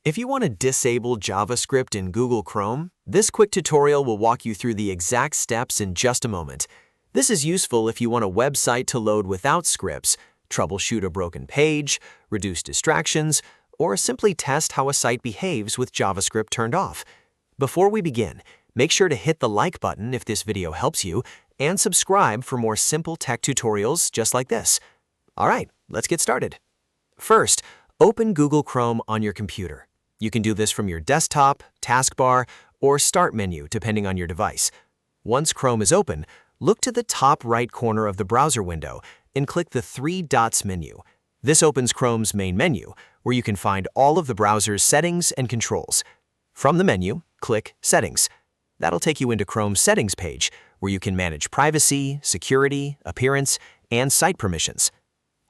If you want to disable JavaScript in Google Chrome, this quick tutorial will walk you through the exact steps in just a moment. This is useful if you want a website to load without scripts, troubleshoot a broken page, reduce distractions, or simply test how a site behaves with JavaScript turned off. Before we begin, make sure to hit the like button if this video helps you, and subscribe for more simple tech tutorials just like this. All right, let's get started. First, open Google Chrome on your computer. You can do this from your desktop, taskbar, or Start menu depending on your device. Once Chrome is open, look to the top right corner of the browser window and click the three dots menu. This opens Chrome's main menu, where you can find all of the browser's settings and controls. From the menu, click Settings. That'll take you into Chrome's settings page, where you can manage privacy, security, appearance, and site permissions.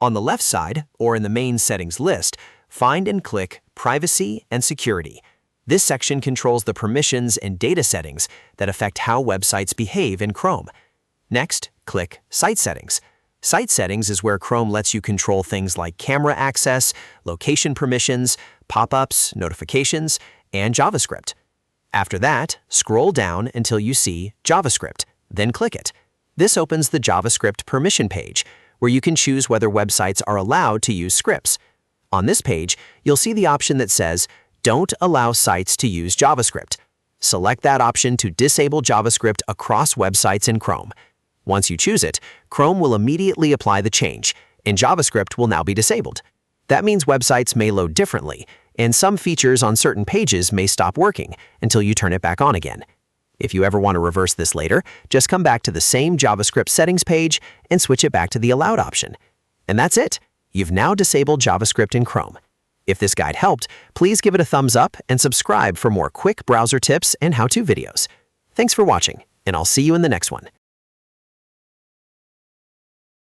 On the left side, or in the main settings list, find and click Privacy and Security. This section controls the permissions and data settings that affect how websites behave in Chrome. Next, click Site Settings. Site Settings is where Chrome lets you control things like camera access, location permissions, pop-ups, notifications, and JavaScript. After that, scroll down until you see JavaScript, then click it. This opens the JavaScript permission page, where you can choose whether websites are allowed to use scripts. On this page, you'll see the option that says, Don't allow sites to use JavaScript. Select that option to disable JavaScript across websites in Chrome. Once you choose it, Chrome will immediately apply the change, and JavaScript will now be disabled. That means websites may load differently, and some features on certain pages may stop working until you turn it back on again. If you ever want to reverse this later, just come back to the same JavaScript settings page and switch it back to the Allowed option. And that's it. You've now disabled JavaScript in Chrome. If this guide helped, please give it a thumbs up and subscribe for more quick browser tips and how-to videos. Thanks for watching, and I'll see you in the next one.